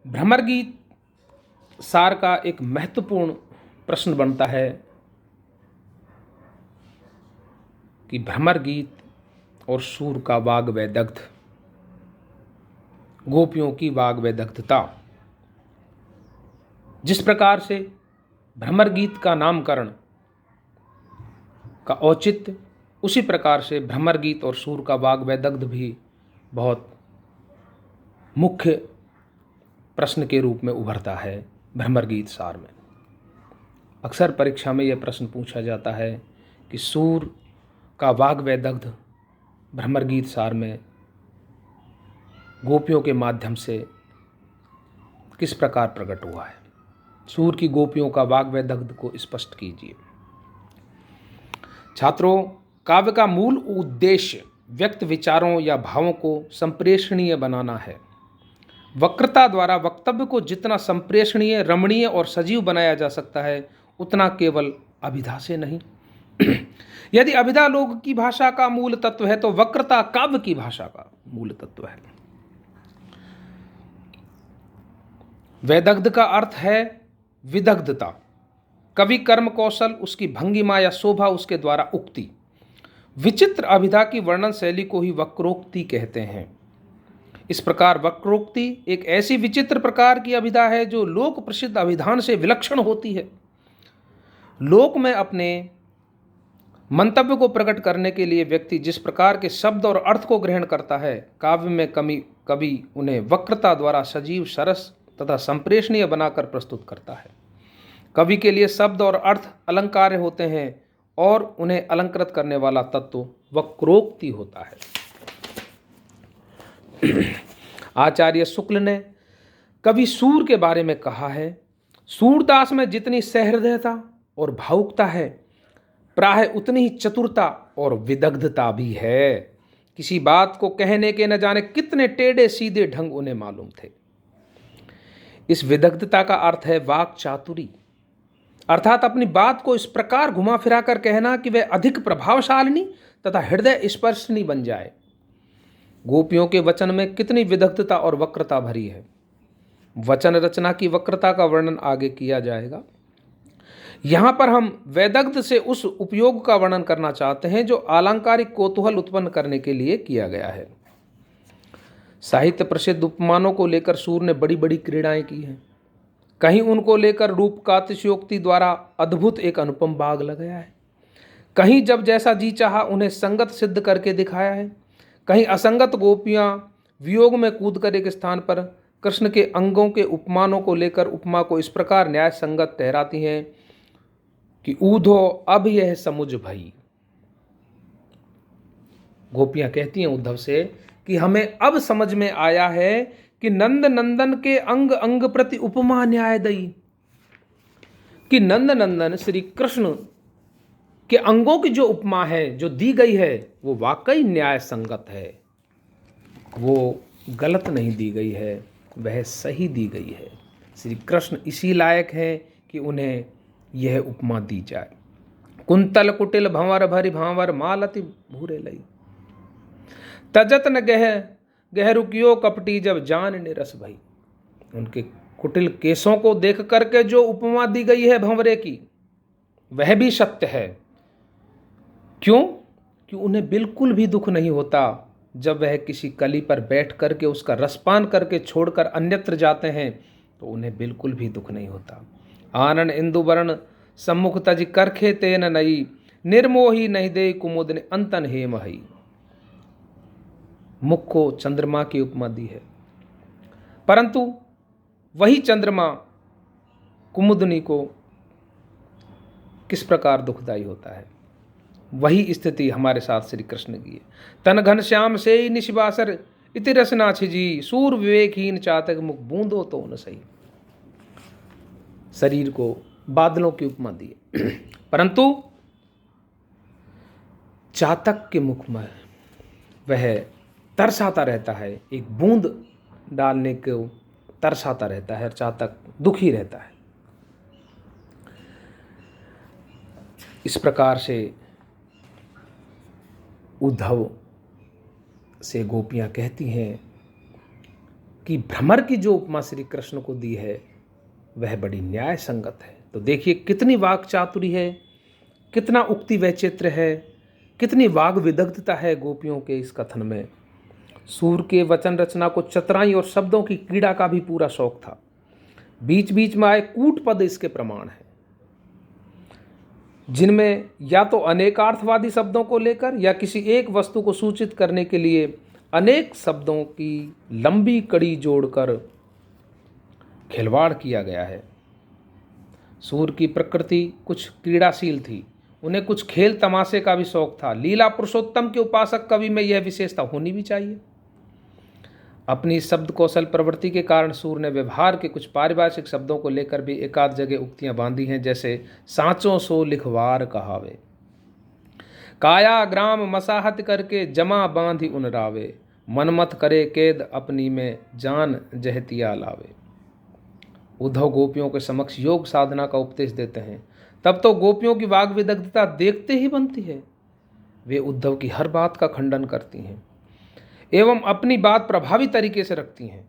भ्रमर गीत सार का एक महत्वपूर्ण प्रश्न बनता है कि भ्रमर गीत और सूर का वाग व दग्ध, गोपियों की वाग व दग्धता। जिस प्रकार से भ्रमर गीत का नामकरण का औचित्य, उसी प्रकार से भ्रमर गीत और सूर का वाग व दग्ध भी बहुत मुख्य प्रश्न के रूप में उभरता है भ्रमर गीत सार में। अक्सर परीक्षा में यह प्रश्न पूछा जाता है कि सूर का वाग व दग्ध भ्रमर गीत सार में गोपियों के माध्यम से किस प्रकार प्रकट हुआ है। सूर की गोपियों का वाग व दग्ध को स्पष्ट कीजिए। छात्रों, काव्य का मूल उद्देश्य व्यक्त विचारों या भावों को संप्रेषणीय बनाना है। वक्रता द्वारा वक्तव्य को जितना संप्रेषणीय, रमणीय और सजीव बनाया जा सकता है, उतना केवल अभिधा से नहीं। यदि अभिधा लोक की भाषा का मूल तत्व है, तो वक्रता काव्य की भाषा का मूल तत्व है। वैदग्ध का अर्थ है विदग्धता, कवि कर्म कौशल, उसकी भंगिमा या शोभा, उसके द्वारा उक्ति। विचित्र अभिधा की वर्णन शैली को ही वक्रोक्ति कहते हैं। इस प्रकार वक्रोक्ति एक ऐसी विचित्र प्रकार की अभिधा है जो लोक प्रसिद्ध अभिधान से विलक्षण होती है। लोक में अपने मंतव्य को प्रकट करने के लिए व्यक्ति जिस प्रकार के शब्द और अर्थ को ग्रहण करता है, काव्य में कवि उन्हें वक्रता द्वारा सजीव, सरस तथा संप्रेषणीय बनाकर प्रस्तुत करता है। कवि के लिए शब्द और अर्थ अलंकार्य होते हैं और उन्हें अलंकृत करने वाला तत्व वक्रोक्ति होता है। आचार्य शुक्ल ने कवि सूर के बारे में कहा है, सूरदास में जितनी सहृदयता और भावुकता है, प्राय उतनी ही चतुरता और विदग्धता भी है। किसी बात को कहने के न जाने कितने टेढ़े सीधे ढंग उन्हें मालूम थे। इस विदग्धता का अर्थ है वाक चातुरी, अर्थात अपनी बात को इस प्रकार घुमा फिरा कर कहना कि वह अधिक प्रभावशालिनी तथा हृदय स्पर्शनी बन जाए। गोपियों के वचन में कितनी विदग्धता और वक्रता भरी है। वचन रचना की वक्रता का वर्णन आगे किया जाएगा। यहाँ पर हम वैदग्ध से उस उपयोग का वर्णन करना चाहते हैं जो आलंकारिक कौतूहल उत्पन्न करने के लिए किया गया है। साहित्य प्रसिद्ध उपमानों को लेकर सूर ने बड़ी बड़ी क्रीड़ाएं की हैं। कहीं उनको लेकर रूप कातिशयोक्ति द्वारा अद्भुत एक अनुपम बाग लगाया है, कहीं जब जैसा जी चाहा उन्हें संगत सिद्ध करके दिखाया है, कहीं असंगत गोपियां वियोग में कूद कर एक स्थान पर कृष्ण के अंगों के उपमानों को लेकर उपमा को इस प्रकार न्याय संगत ठहराती हैं कि ऊधो अब यह समुझ भई। गोपियां कहती हैं उद्धव से कि हमें अब समझ में आया है कि नंद नंदन के अंग अंग प्रति उपमा न्याय दई, कि नंद नंदन श्री कृष्ण के अंगों की जो उपमा है, जो दी गई है, वो वाकई न्याय संगत है। वो गलत नहीं दी गई है, वह सही दी गई है। श्री कृष्ण इसी लायक हैं कि उन्हें यह उपमा दी जाए। कुंतल कुटिल भंवर भरि भांवर मालति भूरे लई, तजत न गहरुकियो कपटी जब जान निरस भई। उनके कुटिल केसों को देख करके जो उपमा दी गई है भंवरे की, वह भी सत्य है। क्यों? कि उन्हें बिल्कुल भी दुख नहीं होता जब वह किसी कली पर बैठ करके उसका रसपान करके छोड़कर अन्यत्र जाते हैं, तो उन्हें बिल्कुल भी दुख नहीं होता। आनन इंदु वर्ण सम्मुख तज करखे तेन नई, निर्मोही नहीं दे कुमुद अंतन हेम हई। मुख को चंद्रमा की उपमा दी है, परंतु वही चंद्रमा कुमुदनी को किस प्रकार दुखदाई होता है। वही स्थिति हमारे साथ श्री कृष्ण की है। तन घनश्याम से निशिबासर इति रसना छिजी, सूर विवेकहीन चातक मुख बूंदो तो न सही। शरीर को बादलों की उपमा दी है, परंतु चातक के मुख में वह तरसाता रहता है, एक बूंद डालने को तरसाता रहता है, चातक दुखी रहता है। इस प्रकार से उद्धव से गोपियां कहती हैं कि भ्रमर की जो उपमा श्री कृष्ण को दी है वह बड़ी न्याय संगत है। तो देखिए कितनी वाक चातुरी है, कितना उक्ति वैचित्र है, कितनी वाग विदग्धता है गोपियों के इस कथन में। सूर के वचन रचना को चतुराई और शब्दों की क्रीड़ा का भी पूरा शौक था। बीच बीच में आए कूट पद इसके प्रमाण हैं, जिनमें या तो अनेकार्थवादी शब्दों को लेकर या किसी एक वस्तु को सूचित करने के लिए अनेक शब्दों की लंबी कड़ी जोड़कर खिलवाड़ किया गया है। सूर की प्रकृति कुछ क्रीड़ाशील थी, उन्हें कुछ खेल तमाशे का भी शौक था। लीला पुरुषोत्तम के उपासक कवि में यह विशेषता होनी भी चाहिए। अपनी शब्द कौशल प्रवृत्ति के कारण सूर ने व्यवहार के कुछ पारिभाषिक शब्दों को लेकर भी एकाध जगह उक्तियां बांधी हैं, जैसे सांचों सो लिखवार कहावे, काया ग्राम मसाहत करके जमा बांधी उन रावे, मनमत करे केद अपनी में जान जहतिया लावे। उद्धव गोपियों के समक्ष योग साधना का उपदेश देते हैं, तब तो गोपियों की वाग विदग्धता देखते ही बनती है। वे उद्धव की हर बात का खंडन करती हैं एवं अपनी बात प्रभावी तरीके से रखती हैं।